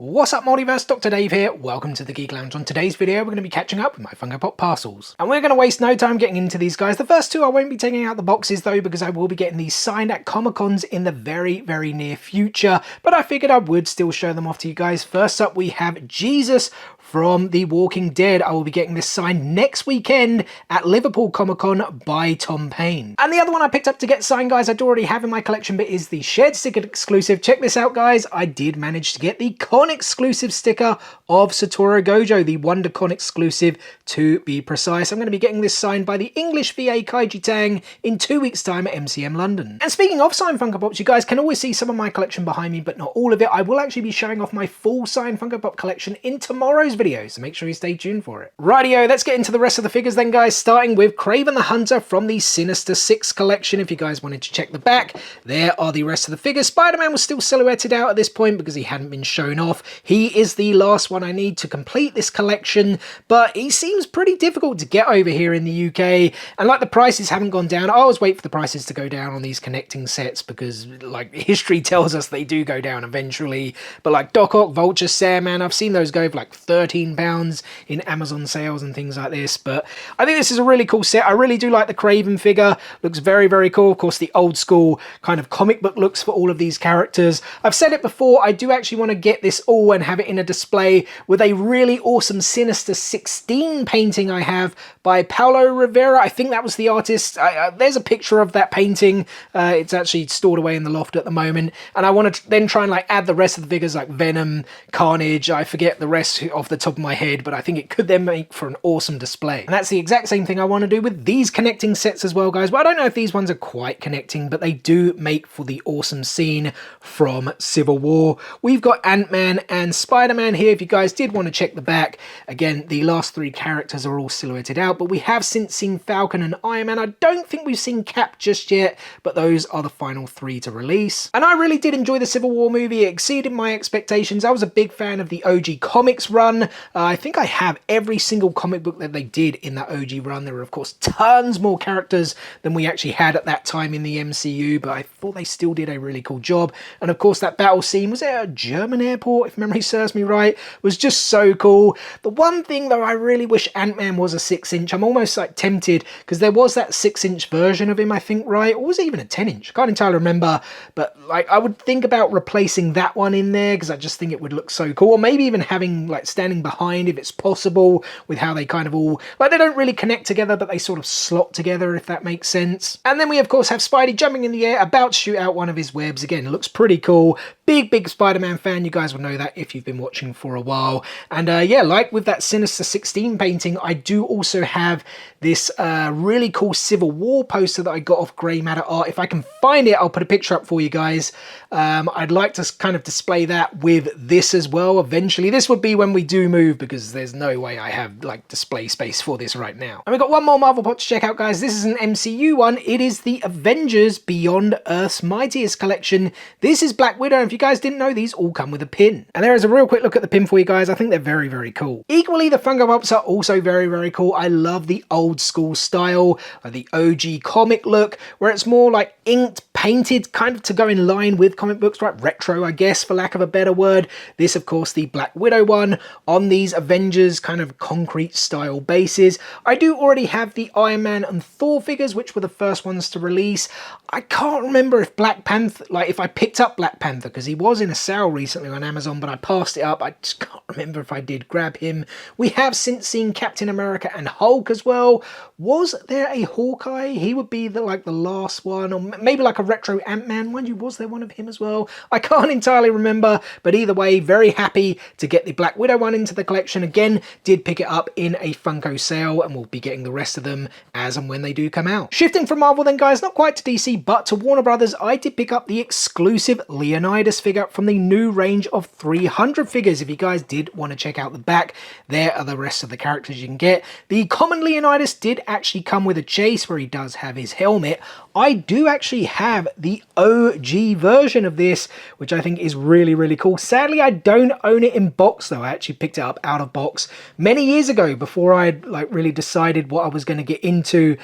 What's up Multiverse, Dr. Dave here, welcome to the Geek Lounge. On today's video we're going to be catching up with my Funko Pop parcels. And we're going to waste no time getting into these guys. The first two I won't be taking out the boxes though, because I will be getting these signed at Comic-Cons in the very near future. But I figured I would still show them off to you guys. First up we have Jesus from The Walking Dead. I will be getting this signed next weekend at Liverpool Comic Con by Tom Payne. And the other one I picked up to get signed, guys, I do already have in my collection, but is the Shared Sticker exclusive. Check this out, guys. I did manage to get the Con exclusive sticker of Satoru Gojo, the WonderCon exclusive to be precise. I'm going to be getting this signed by the English VA Kaiji Tang in 2 weeks' time at MCM London. And speaking of signed Funko Pops, you guys can always see some of my collection behind me, but not all of it. I will actually be showing off my full signed Funko Pop collection in tomorrow's video, so make sure you stay tuned for it. Rightio, let's get into the rest of the figures then, guys, starting with Kraven the Hunter from the Sinister Six collection. If you guys wanted to check the back, there are the rest of the figures. Spider-Man was still silhouetted out at this point because he hadn't been shown off. He is the last one I need to complete this collection, but he seems pretty difficult to get over here in the UK, and like the prices haven't gone down. I always wait for the prices to go down on these connecting sets because like history tells us they do go down eventually, but like Doc Ock, Vulture, Sandman, I've seen those go for like £13 in Amazon sales and things like this. But I think this is a really cool set. I really do like the Kraven figure. Looks very cool. Of course, the old school kind of comic book looks for all of these characters. I've said it before, I do actually want to get this all and have it in a display with a really awesome Sinister 16 painting I have by Paulo Rivera. I think that was the artist. There's a picture of that painting. It's actually stored away in the loft at the moment, and I want to then try and like add the rest of the figures like Venom, Carnage. I forget the rest off the top of my head, but I think it could then make for an awesome display. And that's the exact same thing I want to do with these connecting sets as well, guys. But I don't know if these ones are quite connecting, but they do make for the awesome scene from Civil War. We've got Ant-Man and Spider-Man here. If you guys did want to check the back, again, the last three characters are all silhouetted out, but we have since seen Falcon and Iron Man. I don't think we've seen Cap just yet, but those are the final three to release. And I really did enjoy the Civil War movie. It exceeded my expectations. I was a big fan of the OG Comics run. I think I have every single comic book that they did in that OG run. There were, of course, tons more characters than we actually had at that time in the MCU, but I thought they still did a really cool job. And of course, that battle scene, was at a German airport, if memory serves me right, was just so cool. The one thing, though, I really wish Ant-Man was a 6-inch. I'm almost like tempted, because there was that 6-inch version of him, I think, right? Or was it even a 10-inch? I can't entirely remember, but like I would think about replacing that one in there, because I just think it would look so cool. Or maybe even having like standing behind, if it's possible, with how they kind of all, like they don't really connect together, but they sort of slot together, if that makes sense. And then we of course have Spidey jumping in the air, about to shoot out one of his webs. Again, it looks pretty cool. Big Spider-Man fan. You guys will know that if you've been watching for a while. And yeah, like with that Sinister 16 painting, I do also have this really cool Civil War poster that I got off Grey Matter Art. If I can find it, I'll put a picture up for you guys. I'd like to kind of display that with this as well eventually. This would be when we do move, because there's no way I have like display space for this right now. And we've got one more Marvel Pop to check out, guys. This is an MCU one. It is the Avengers Beyond Earth's Mightiest collection. This is Black Widow. If you guys didn't know, these all come with a pin. And there is a real quick look at the pin for you guys. I think they're very cool. Equally, the Funko Pops are also very cool. I love the old school style, the OG comic look, where it's more like inked, painted, kind of to go in line with comic books, right? Retro, I guess, for lack of a better word. This, of course, the Black Widow one on these Avengers kind of concrete style bases. I do already have the Iron Man and Thor figures, which were the first ones to release. I can't remember if Black Panther, like if I picked up Black Panther, because he was in a sale recently on Amazon, but I passed it up. I just can't remember if I did grab him. We have since seen Captain America and Hulk as well. Was there a Hawkeye? He would be the like the last one, or maybe like a retro Ant-Man. Mind you, was there one of him as well? I can't entirely remember, but either way, very happy to get the Black Widow one into the collection. Again, did pick it up in a Funko sale, and we'll be getting the rest of them as and when they do come out. Shifting from Marvel then, guys, not quite to DC, but to Warner Brothers, I did pick up the exclusive Leonidas figure from the new range of 300 figures. If you guys did want to check out the back, there are the rest of the characters you can get. The common Leonidas did actually come with a chase where he does have his helmet. I do actually have the OG version of this, which I think is really cool. Sadly, I don't own it in box though. I actually picked it up out of box many years ago, before I had like really decided what I was going to get into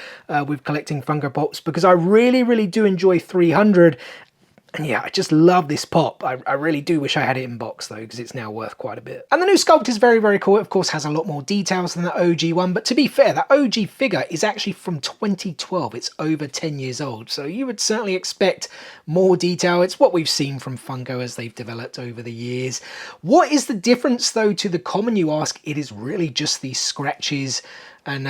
with collecting Funko Pops, because I really do enjoy 300. And yeah, I just love this pop. I really do wish I had it in box though, because it's now worth quite a bit. And the new sculpt is very, very cool. It of course has a lot more details than the OG one, but to be fair, that OG figure is actually from 2012. It's over 10 years old, so you would certainly expect more detail. It's what we've seen from Funko as they've developed over the years. What is the difference though to the common, you ask? It is really just these scratches and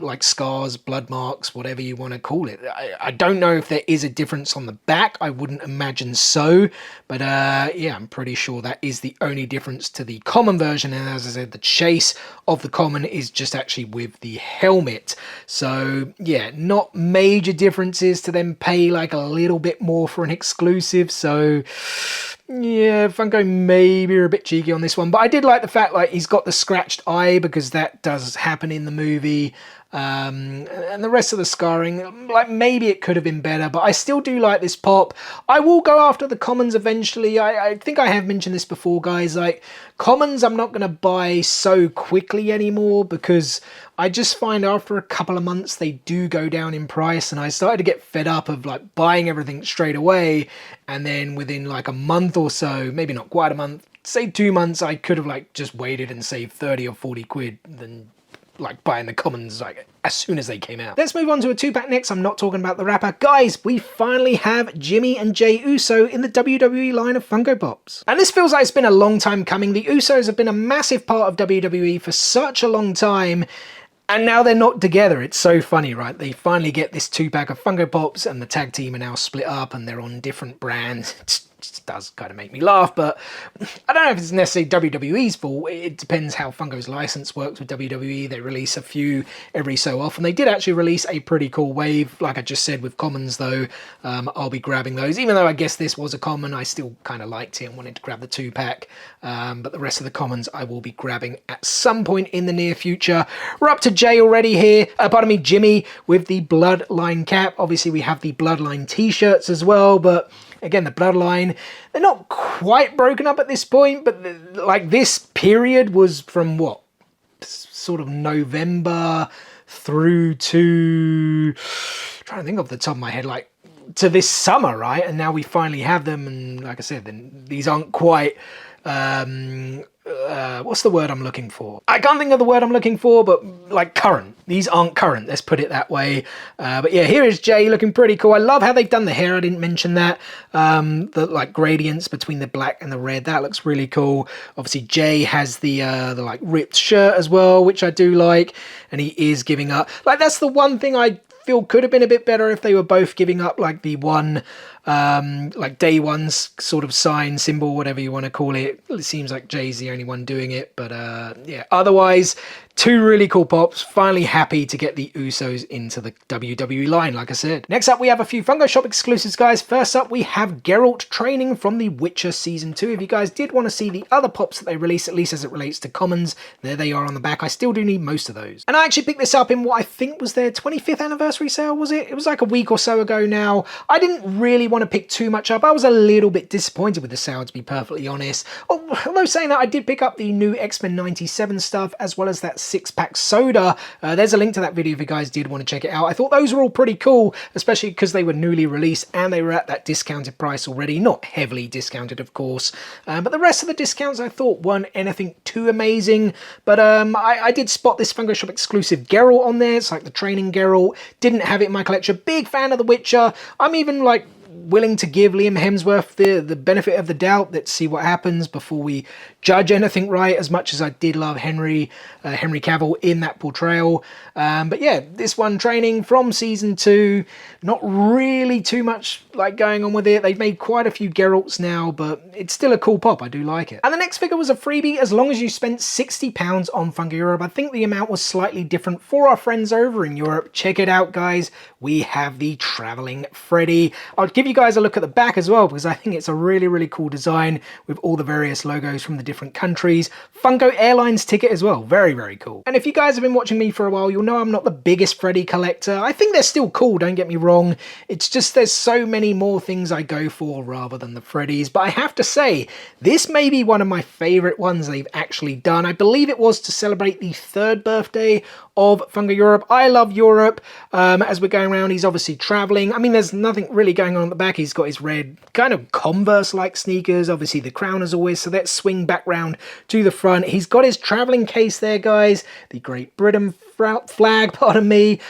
like scars, blood marks, whatever you want to call it. I don't know if there is a difference on the back. I wouldn't imagine so, but yeah, I'm pretty sure that is the only difference to the common version. And as I said, the chase of the common is just actually with the helmet. So yeah, not major differences to then pay like a little bit more for an exclusive. So yeah, Funko maybe are a bit cheeky on this one, but I did like the fact like he's got the scratched eye, because that does happen in the movie. And the rest of the scarring, like maybe it could have been better, but I still do like this pop. I will go after the commons eventually. I think I have mentioned this before, guys. Like commons, I'm not going to buy so quickly anymore, because I just find after a couple of months they do go down in price, and I started to get fed up of like buying everything straight away, and then within like a month or so, maybe not quite a month, say 2 months, I could have like just waited and saved 30 or 40 quid than like buying the commons like as soon as they came out. Let's move on to a 2-pack next. I'm not talking about the rapper. Guys, we finally have Jimmy and Jay Uso in the WWE line of Funko Pops. And this feels like it's been a long time coming. The Usos have been a massive part of WWE for such a long time, and now they're not together. It's so funny, right? They finally get this 2-pack of Funko Pops, and the tag team are now split up and they're on different brands. It does kind of make me laugh, but I don't know if it's necessarily WWE's fault. It depends how Funko's license works with WWE. They release a few every so often. They did actually release a pretty cool wave, like I just said, with commons though. I'll be grabbing those. Even though I guess this was a common, I still kind of liked it and wanted to grab the 2-pack. But the rest of the commons I will be grabbing at some point in the near future. We're up to Jay already here. Pardon me, Jimmy, with the Bloodline cap. Obviously we have the Bloodline t-shirts as well, but again, the Bloodline, they're not quite broken up at this point, but like this period was from what? Sort of November through to, I'm trying to think off the top of my head, like to this summer, right? And now we finally have them, and like I said, then these aren't quite what's the word I'm looking for? I can't think of the word I'm looking for, but like current. These aren't current, let's put it that way. But yeah, here is Jay looking pretty cool. I love how they've done the hair. I didn't mention that. The like gradients between the black and the red, that looks really cool. Obviously Jay has the like ripped shirt as well, which I do like, and he is giving up. Like that's the one thing I feel could have been a bit better, if they were both giving up like the one like day one's sort of sign, symbol, whatever you want to call it. It seems like Jay's the only one doing it, but yeah, otherwise 2 really cool pops. Finally happy to get the Usos into the WWE line, like I said. Next up, we have a few Funko Shop exclusives, guys. First up, we have Geralt training from The Witcher Season 2. If you guys did want to see the other pops that they released, at least as it relates to commons, there they are on the back. I still do need most of those. And I actually picked this up in what I think was their 25th anniversary sale, was it? It was like a week or so ago now. I didn't really want to pick too much up. I was a little bit disappointed with the sale, to be perfectly honest. Although saying that, I did pick up the new X-Men 97 stuff, as well as that 6-pack soda. There's a link to that video if you guys did want to check it out. I thought those were all pretty cool, especially because they were newly released and they were at that discounted price already. Not heavily discounted, of course, but the rest of the discounts I thought weren't anything too amazing. But I did spot this Funko Shop exclusive Geralt on there. It's like the training Geralt. Didn't have it in my collection. Big fan of The Witcher. I'm even like willing to give Liam Hemsworth the benefit of the doubt. Let's see what happens before we judge anything, right? As much as I did love Henry Cavill in that portrayal. But yeah, this one training from season 2, not really too much like going on with it. They've made quite a few Geralts now, but it's still a cool pop. I do like it. And the next figure was a freebie as long as you spent £60 on Funko Europe. I think the amount was slightly different for our friends over in Europe. Check it out, guys. We have the Traveling Freddy. I'll give you guys a look at the back as well, because I think it's a really, really cool design with all the various logos from the different countries. Funko Airlines ticket as well. Very, very cool. And if you guys have been watching me for a while, you'll know I'm not the biggest Freddy collector. I think they're still cool, don't get me wrong. It's just there's so many more things I go for rather than the Freddys. But I have to say, this may be one of my favorite ones they've actually done. I believe it was to celebrate the 3rd birthday of Funko Europe. I love Europe. As we're going around, he's obviously traveling. I mean, there's nothing really going on at the back, he's got his red kind of Converse-like sneakers, obviously the crown as always, so let's swing back round to the front. He's got his travelling case there, guys, the Great Britain flag, pardon me,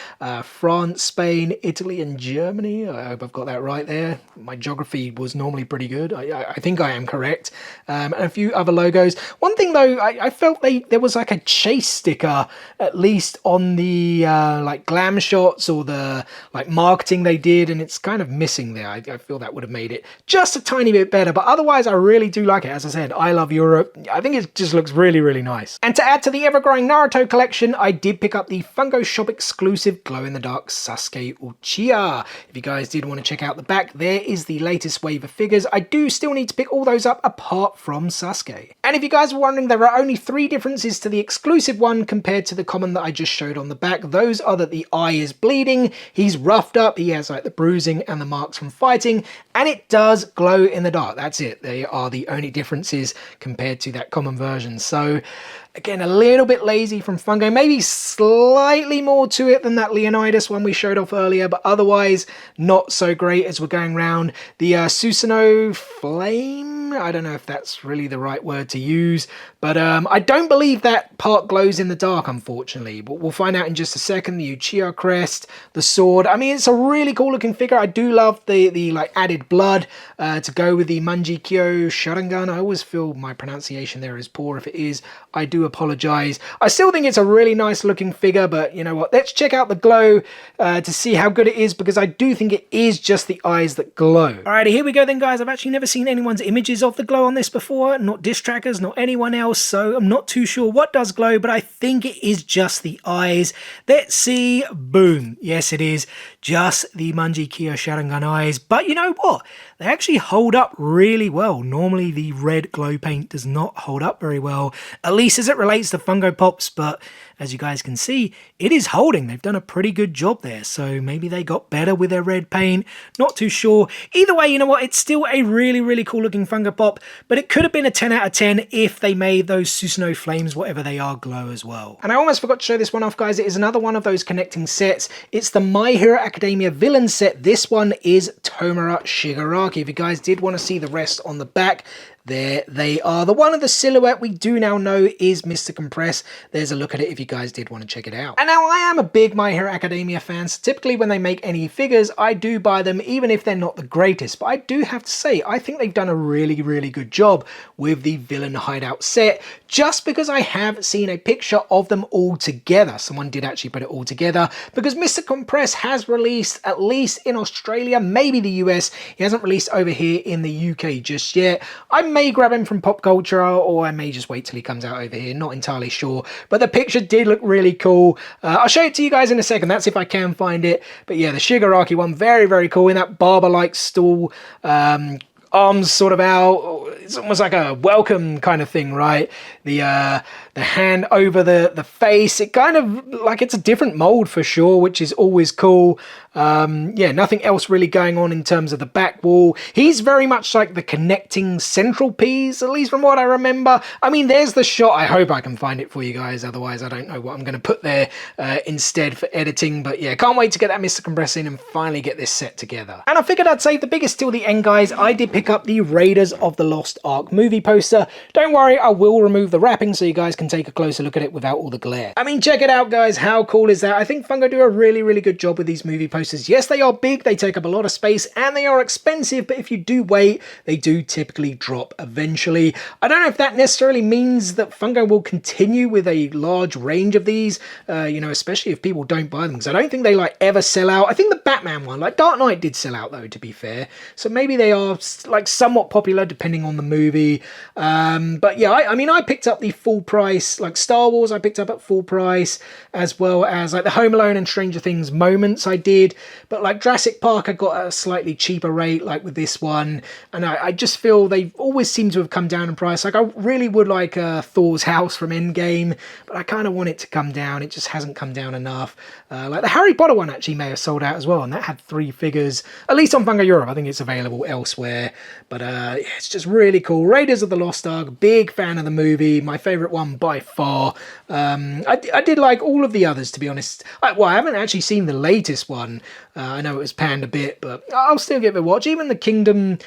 France, Spain, Italy and Germany. I hope I've got that right there. My geography was normally pretty good. I think I am correct. And a few other logos. One thing though, I felt there was like a chase sticker, at least on the like glam shots or the like marketing they did, and it's kind of missing there. I feel that would have made it just a tiny bit better, but otherwise I really do like it. As I said, I love Europe. I think it just looks really, really nice. And to add to the ever-growing Naruto collection, I did pick up the Funko Shop exclusive glow-in-the-dark Sasuke Uchiha. If you guys did want to check out the back, there is the latest wave of figures. I do still need to pick all those up apart from Sasuke. And if you guys were wondering, there are only 3 differences to the exclusive one compared to the common that I just showed on the back. Those are that the eye is bleeding, he's roughed up, he has like the bruising and the marks from fighting, and it does glow in the dark. That's it. They are the only differences compared to that common version. So again, a little bit lazy from Funko, maybe slightly more to it than that Leonidas one we showed off earlier, but otherwise not so great as we're going around. The Susanoo Flame, I don't know if that's really the right word to use, but I don't believe that part glows in the dark, unfortunately, but we'll find out in just a second. The Uchiha crest, the sword, I mean, it's a really cool looking figure. I do love the like added blood to go with the Manji-kyo Sharingan. I always feel my pronunciation there is poor. If it is, I do apologize. I still think it's a really nice looking figure, but you know what, let's check out the glow to see how good it is, because I do think it is just the eyes that glow. Alrighty, here we go then, guys. I've actually never seen anyone's images of the glow on this before, not disc trackers, not anyone else, so I'm not too sure what does glow, but I think it is just the eyes. Let's see. Boom. Yes, it is just the Manji-kyo Sharingan eyes, but you know what, they actually hold up really well. Normally the red glow paint does not hold up very well, at least as it relates to Funko Pops, but as you guys can see, it is holding. They've done a pretty good job there, so maybe they got better with their red paint, not too sure. Either way, you know what, it's still a really, really cool looking Funko Pop, but it could have been a 10 out of 10 if they made those Susanoo Flames, whatever they are, glow as well. And I almost forgot to show this one off, guys. It is another one of those connecting sets. It's the My Hero Academia villain set. This one is Tomura Shigaraki. If you guys did want to see the rest on the back, there they are. The one of the silhouette we do now know is Mr. Compress. There's a look at it if you guys did want to check it out. And now I am a big My Hero Academia fan, so typically when they make any figures, I do buy them even if they're not the greatest. But I do have to say, I think they've done a really, really good job with the villain hideout set, just because I have seen a picture of them all together. Someone did actually put it all together, because Mr. Compress has released, at least in Australia, maybe the US. He hasn't released over here in the UK just yet. I may grab him from Pop Culture, or I may just wait till he comes out over here, not entirely sure, but the picture did look really cool. I'll show it to you guys in a second, that's if I can find it. But yeah, the Shigaraki one, very, very cool, in that barber-like stool, arms sort of out. It's almost like a welcome kind of thing, right? The hand over the face, it kind of like it's a different mold for sure, which is always cool. Yeah, nothing else really going on in terms of the back wall. He's very much like the connecting central piece, at least from what I remember. I mean, there's the shot. I hope I can find it for you guys, otherwise I don't know what I'm going to put there instead for editing. But yeah, can't wait to get that Mr. Compress in and finally get this set together. And I figured I'd save the biggest till the end, guys. I did pick up the Raiders of the Lost Ark movie poster. Don't worry, I will remove the wrapping so you guys can take a closer look at it without all the glare. I mean, check it out, guys. How cool is that? I think Funko do a really, really good job with these movie posters. Yes, they are big, they take up a lot of space, and they are expensive, but if you do wait, they do typically drop eventually. I don't know if that necessarily means that Funko will continue with a large range of these, you know, especially if people don't buy them, because I don't think they like ever sell out. I think the Batman one, like Dark Knight, did sell out though, to be fair, so maybe they are like somewhat popular depending on the movie. But yeah, I mean, I picked up the full price, like Star Wars I picked up at full price, as well as like the Home Alone and Stranger Things moments I did, but like Jurassic Park I got at a slightly cheaper rate, like with this one, and I just feel they always seem to have come down in price. Like I really would like Thor's house from Endgame, but I kind of want it to come down. It just hasn't come down enough. Like the Harry Potter one actually may have sold out as well, and that had 3 figures, at least on Funko Europe. I think it's available elsewhere. But yeah, it's just really cool. Raiders of the Lost Ark, big fan of the movie, my favourite one by far. I did like all of the others, to be honest. I haven't actually seen the latest one. I know it was panned a bit, but I'll still give it a watch. Even the Kingdom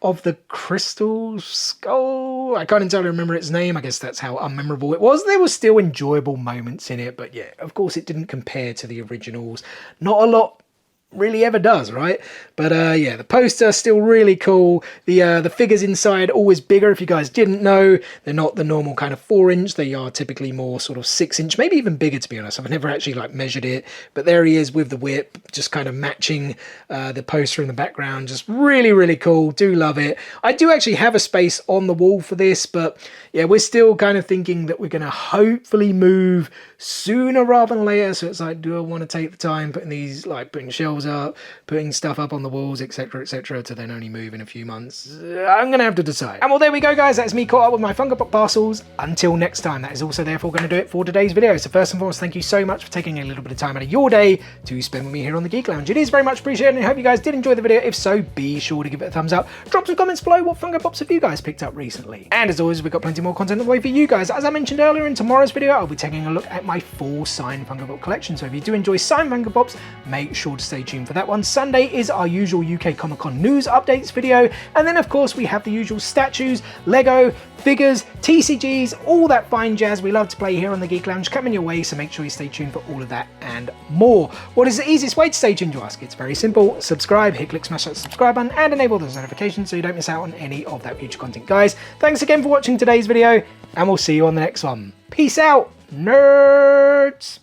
of the Crystal Skull, I can't entirely remember its name. I guess that's how unmemorable it was. There were still enjoyable moments in it, but yeah, of course it didn't compare to the originals. Not a lot really ever does, right? But yeah, the poster still really cool. The figures inside always bigger. If you guys didn't know, they're not the normal kind of 4-inch. They are typically more sort of 6-inch, maybe even bigger, to be honest. I've never actually like measured it, but there he is with the whip, just kind of matching the poster in the background. Just really, really cool. Do love it. I do actually have a space on the wall for this, but yeah, we're still kind of thinking that we're going to hopefully move sooner rather than later. So it's like, do I want to take the time putting shelves up, putting stuff up on the walls, etc, to then only move in a few months? I'm gonna have to decide. And well, there we go, guys. That's me caught up with my Funko Pop parcels. Until next time, that is also therefore going to do it for today's video. So first and foremost, thank you so much for taking a little bit of time out of your day to spend with me here on the Geek Lounge. It is very much appreciated, and I hope you guys did enjoy the video. If so, be sure to give it a thumbs up. Drop some comments below. What Funko Pops have you guys picked up recently? And as always, we've got plenty more content on the way for you guys. As I mentioned earlier, in tomorrow's video, I'll be taking a look at my full signed Funko Pop collection. So if you do enjoy signed Funko Pops, make sure to stay tuned for that one. Sunday is our usual UK Comic Con news updates video, and then of course we have the usual statues, Lego, figures, TCGs, all that fine jazz we love to play here on the Geek Lounge coming your way, so make sure you stay tuned for all of that and more. What is the easiest way to stay tuned, you ask? It's very simple. Subscribe, hit click, smash that subscribe button, and enable those notifications so you don't miss out on any of that future content. Guys, thanks again for watching today's video, and we'll see you on the next one. Peace out, nerds!